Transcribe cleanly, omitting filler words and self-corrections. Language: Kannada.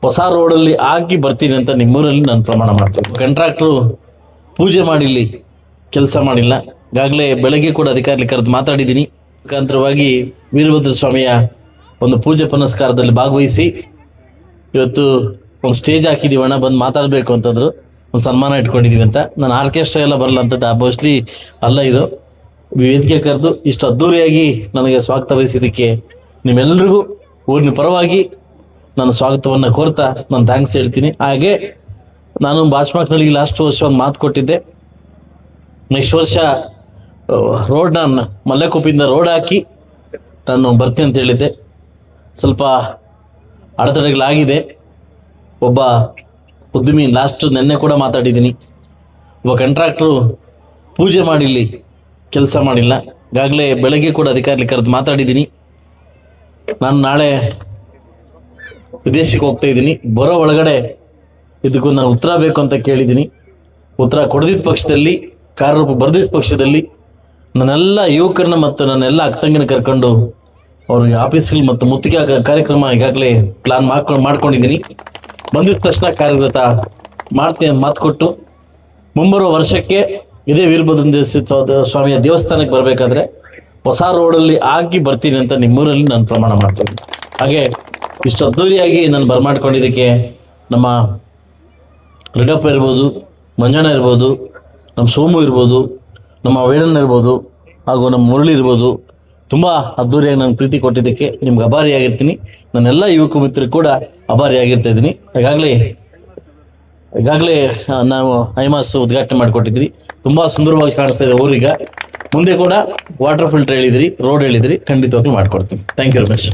ಹೊಸ ರೋಡಲ್ಲಿ ಹಾಕಿ ಬರ್ತೀನಿ ಅಂತ ನಿಮ್ಮೂರಲ್ಲಿ ನಾನು ಪ್ರಮಾಣ ಮಾಡ್ತೀನಿ. ಕಾಂಟ್ರಾಕ್ಟ್ರು ಪೂಜೆ ಮಾಡಿಲ್ಲಿ ಕೆಲಸ ಮಾಡಿಲ್ಲ. ಈಗಾಗಲೇ ಬೆಳಗ್ಗೆ ಕೂಡ ಅಧಿಕಾರಿ ಕರೆದು ಮಾತಾಡಿದ್ದೀನಿ. ಮುಖಾಂತರವಾಗಿ ವೀರಭದ್ರ ಸ್ವಾಮಿಯ ಒಂದು ಪೂಜೆ ಪುನಸ್ಕಾರದಲ್ಲಿ ಭಾಗವಹಿಸಿ ಇವತ್ತು ಒಂದು ಸ್ಟೇಜ್ ಹಾಕಿದ್ದೀವಣ್ಣ, ಬಂದು ಮಾತಾಡಬೇಕು ಅಂತಂದ್ರು. ಒಂದು ಸನ್ಮಾನ ಇಟ್ಕೊಂಡಿದ್ದೀವಿ ಅಂತ. ನಾನು ಆರ್ಕೆಸ್ಟ್ರಾ ಎಲ್ಲ ಬರಲ್ಲ ಅಂತ ಮೋಸ್ಟ್ಲಿ ಅಲ್ಲ, ಇದು ವೇದಿಕೆ ಕರೆದು ಇಷ್ಟು ಅದ್ಧೂರಿಯಾಗಿ ನನಗೆ ಸ್ವಾಗತ ವಹಿಸಿದ್ದಕ್ಕೆ ನಿಮ್ಮೆಲ್ಲರಿಗೂ ಊರಿನ ಪರವಾಗಿ ನಾನು ಸ್ವಾಗತವನ್ನು ಕೋರ್ತಾ ನಾನು ಥ್ಯಾಂಕ್ಸ್ ಹೇಳ್ತೀನಿ. ಹಾಗೆ ನಾನು ಬಾಚ್ಮಕ್ಳಿಗೆ ಲಾಸ್ಟ್ ವರ್ಷ ಒಂದು ಮಾತು ಕೊಟ್ಟಿದ್ದೆ, ನೆಕ್ಸ್ಟ್ ವರ್ಷ ರೋಡ್ನ ಮಲ್ಲೆಕೊಪ್ಪಿಂದ ರೋಡ್ ಹಾಕಿ ನಾನು ಬರ್ತೀನಿ ಅಂತ ಹೇಳಿದ್ದೆ. ಸ್ವಲ್ಪ ಅಡೆತಡೆಗಳಾಗಿದೆ. ಒಬ್ಬ ಉದ್ಯಮಿ ಲಾಸ್ಟ್ ನೆನ್ನೆ ಕೂಡ ಮಾತಾಡಿದ್ದೀನಿ, ಒಬ್ಬ ಕಾಂಟ್ರಾಕ್ಟ್ರು ಪೂಜೆ ಮಾಡಿಲ್ಲಿ ಕೆಲಸ ಮಾಡಿಲ್ಲ. ಈಗಾಗಲೇ ಬೆಳಗ್ಗೆ ಕೂಡ ಅಧಿಕಾರಿ ಕರೆದು ಮಾತಾಡಿದ್ದೀನಿ. ನಾನು ನಾಳೆ ವಿದೇಶಕ್ಕೆ ಹೋಗ್ತಾ ಇದ್ದೀನಿ. ಬರೋ ಒಳಗಡೆ ಇದಕ್ಕೂ ನಾನು ಉತ್ತರ ಬೇಕು ಅಂತ ಕೇಳಿದ್ದೀನಿ. ಉತ್ತರ ಕೊಡದಿದ್ದ ಪಕ್ಷದಲ್ಲಿ, ಕಾರ್ಯರೂಪ ಬರೆದಿದ್ದ ಪಕ್ಷದಲ್ಲಿ ನನ್ನೆಲ್ಲ ಯುವಕರನ್ನ ಮತ್ತು ನನ್ನೆಲ್ಲ ಅಕ್ಕತಂಗಿನ ಕರ್ಕೊಂಡು ಅವ್ರಿಗೆ ಆಫೀಸ್ಗಳು ಮತ್ತು ಮುತ್ತಿಗೆ ಕಾರ್ಯಕ್ರಮ ಈಗಾಗಲೇ ಪ್ಲಾನ್ ಮಾಡ್ಕೊಂಡಿದ್ದೀನಿ. ಬಂದಿದ್ದ ತಕ್ಷಣ ಕಾರ್ಯಗತ ಮಾಡ್ತೀನಿ ಮಾತು ಕೊಟ್ಟು, ಮುಂಬರುವ ವರ್ಷಕ್ಕೆ ಇದೇ ವೀರಭದ್ರ ಸ್ವಾಮಿಯ ದೇವಸ್ಥಾನಕ್ಕೆ ಬರಬೇಕಾದ್ರೆ ಹೊಸ ರೋಡಲ್ಲಿ ಹಾಕಿ ಬರ್ತೀನಿ ಅಂತ ನಿಮ್ಮೂರಲ್ಲಿ ನಾನು ಪ್ರಮಾಣ ಮಾಡ್ತೀನಿ. ಹಾಗೆ ಇಷ್ಟು ಅದ್ದೂರಿಯಾಗಿ ನಾನು ಬರಮಾಡ್ಕೊಂಡಿದ್ದಕ್ಕೆ ನಮ್ಮ ರೆಡ್ಡಪ್ಪ ಇರ್ಬೋದು, ಮಂಜಣ್ಣ ಇರ್ಬೋದು, ನಮ್ಮ ಸೋಮು ಇರ್ಬೋದು, ನಮ್ಮ ವೇಣಣ್ಣ ಇರ್ಬೋದು, ಹಾಗೂ ನಮ್ಮ ಮುರಳಿ ಇರ್ಬೋದು, ತುಂಬ ಅದ್ದೂರಿಯಾಗಿ ನಾನು ಪ್ರೀತಿ ಕೊಟ್ಟಿದ್ದಕ್ಕೆ ನಿಮ್ಗೆ ಅಭಾರಿಯಾಗಿರ್ತೀನಿ. ನನ್ನೆಲ್ಲ ಯುವಕ ಮಿತ್ರರು ಕೂಡ ಅಭಾರಿಯಾಗಿರ್ತಾ ಇದ್ದೀನಿ. ಈಗಾಗಲೇ ನಾವು ಐಮಾಸ್ ಉದ್ಘಾಟನೆ ಮಾಡಿಕೊಟ್ಟಿದ್ರಿ. ತುಂಬ ಸುಂದರವಾಗಿ ಕಾಣಿಸ್ತಾ ಇದೆ ಊರೀಗ. ಮುಂದೆ ಕೂಡ ವಾಟರ್ ಫಿಲ್ಟರ್ ಹೇಳಿದಿರಿ, ರೋಡ್ ಹೇಳಿದಿರಿ, ಖಂಡಿತವಾಗ್ಲೂ ಮಾಡಿಕೊಡ್ತೀನಿ. Thank you very much.